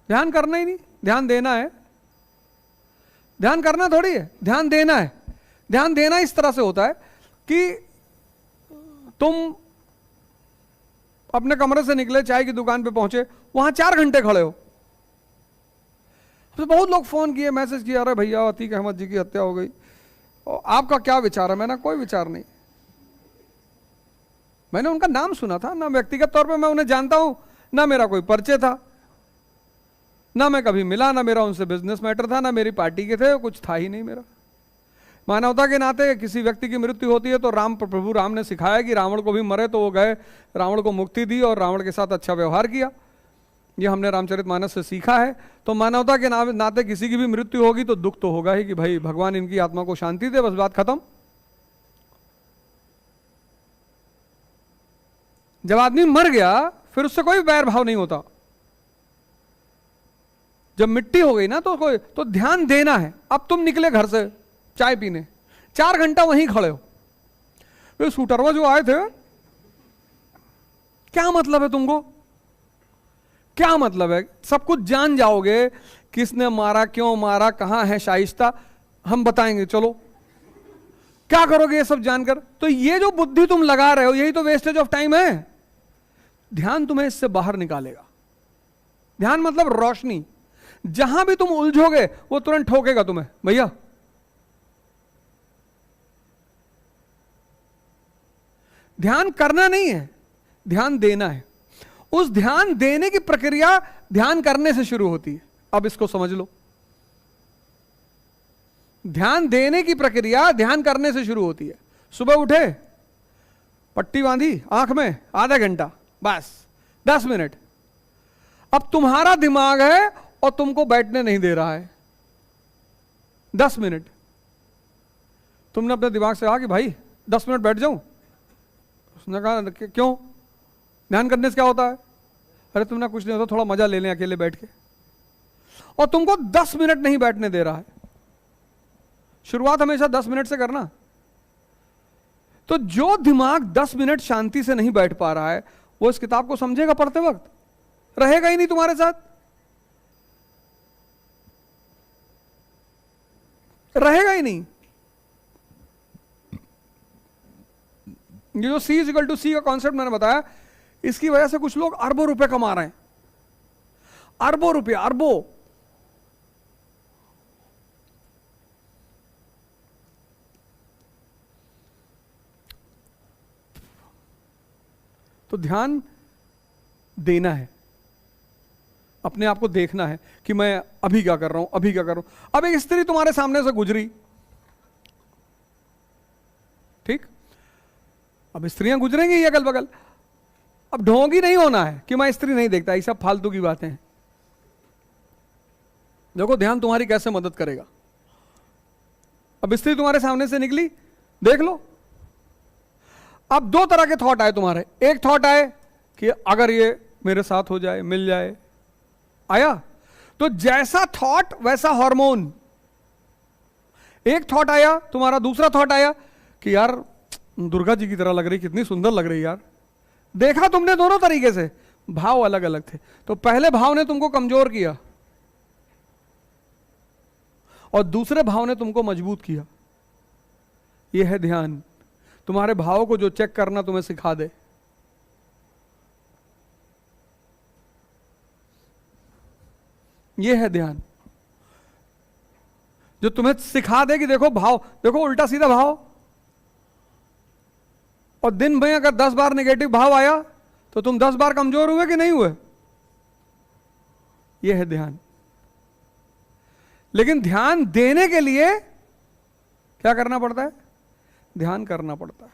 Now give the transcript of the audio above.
ध्यान करना ही नहीं, ध्यान देना है। ध्यान करना थोड़ी है, ध्यान देना है। ध्यान देना इस तरह से होता है कि तुम अपने कमरे से निकले, चाय की दुकान पे पहुंचे, वहां 4 घंटे खड़े हो। तो बहुत लोग फोन किए, मैसेज किया, अरे भैया अतीक अहमद जी की हत्या हो गई, और आपका क्या विचार है? मैंने कोई विचार नहीं। मैंने उनका नाम सुना था, ना व्यक्तिगत तौर पे मैं उन्हें जानता हूं, ना मेरा कोई परिचय था, ना मैं कभी मिला, ना मेरा उनसे बिजनेस मैटर था, ना मेरी पार्टी के थे, कुछ था ही नहीं मेरा। मानवता के नाते किसी व्यक्ति की मृत्यु होती है तो प्रभु राम ने सिखाया कि रावण को भी मरे तो वो गए, रावण को मुक्ति दी और रावण के साथ अच्छा व्यवहार किया। ये हमने रामचरितमानस से सीखा है। तो मानवता के नाते किसी की भी मृत्यु होगी तो दुख तो होगा ही कि भाई भगवान इनकी आत्मा को शांति दे, बस बात खत्म। जब आदमी मर गया फिर उससे कोई बैर भाव नहीं होता। जब मिट्टी हो गई ना तो ध्यान देना है। अब तुम निकले घर से चाय पीने, 4 घंटा वहीं खड़े हो, फिर शूटरवा जो आए थे, क्या मतलब है तुमको? क्या मतलब है? सब कुछ जान जाओगे, किसने मारा, क्यों मारा, कहां है शाइस्ता, हम बताएंगे, चलो। क्या करोगे ये सब जानकर? तो ये जो बुद्धि तुम लगा रहे हो यही तो वेस्टेज ऑफ टाइम है। ध्यान तुम्हें इससे बाहर निकालेगा। ध्यान मतलब रोशनी। जहां भी तुम उलझोगे वो तुरंत ठोकेगा तुम्हें, भैया ध्यान करना नहीं है, ध्यान देना है। उस ध्यान देने की प्रक्रिया ध्यान करने से शुरू होती है। अब इसको समझ लो, ध्यान देने की प्रक्रिया ध्यान करने से शुरू होती है। सुबह उठे, पट्टी बांधी आंख में, आधा घंटा, बस 10 मिनट। अब तुम्हारा दिमाग है और तुमको बैठने नहीं दे रहा है। 10 मिनट तुमने अपने दिमाग से कहा कि भाई 10 मिनट बैठ जाऊं। उसने कहा क्यों? ध्यान करने से क्या होता है? अरे तुमने कुछ नहीं होता, थोड़ा मजा ले लें अकेले बैठ के। और तुमको 10 मिनट नहीं बैठने दे रहा है। शुरुआत हमेशा 10 मिनट से करना। तो जो दिमाग 10 मिनट शांति से नहीं बैठ पा रहा है वो इस किताब को समझेगा पढ़ते वक्त? रहेगा ही नहीं तुम्हारे साथ, रहेगा ही नहीं। ये जो C = C का कॉन्सेप्ट मैंने बताया, इसकी वजह से कुछ लोग अरबों रुपए कमा रहे हैं। अरबों रुपए, अरबों। तो ध्यान देना है, अपने आप को देखना है कि मैं अभी क्या कर रहा हूं, अभी क्या कर रहा हूं। अब एक स्त्री तुम्हारे सामने से गुजरी, ठीक? अब स्त्रियां गुजरेंगी अगल बगल। अब ढोंगी नहीं होना है कि मैं स्त्री नहीं देखता, ये सब फालतू की बातें हैं। देखो ध्यान तुम्हारी कैसे मदद करेगा। अब स्त्री तुम्हारे सामने से निकली, देख लो। अब 2 तरह के थॉट आए तुम्हारे। एक थॉट आए कि अगर ये मेरे साथ हो जाए, मिल जाए, आया तो जैसा थॉट वैसा हार्मोन। एक थॉट आया तुम्हारा, दूसरा थॉट आया कि यार दुर्गा जी की तरह लग रही, कितनी सुंदर लग रही यार। देखा तुमने दोनों तरीके से, भाव अलग अलग थे। तो पहले भाव ने तुमको कमजोर किया और दूसरे भाव ने तुमको मजबूत किया। यह है ध्यान। तुम्हारे भाव को जो चेक करना तुम्हें सिखा दे। यह है ध्यान, जो तुम्हें सिखा दे कि देखो भाव, देखो उल्टा सीधा भाव। और दिन में अगर 10 बार नेगेटिव भाव आया तो तुम 10 बार कमजोर हुए कि नहीं हुए? यह है ध्यान। लेकिन ध्यान देने के लिए क्या करना पड़ता है? ध्यान करना पड़ता है।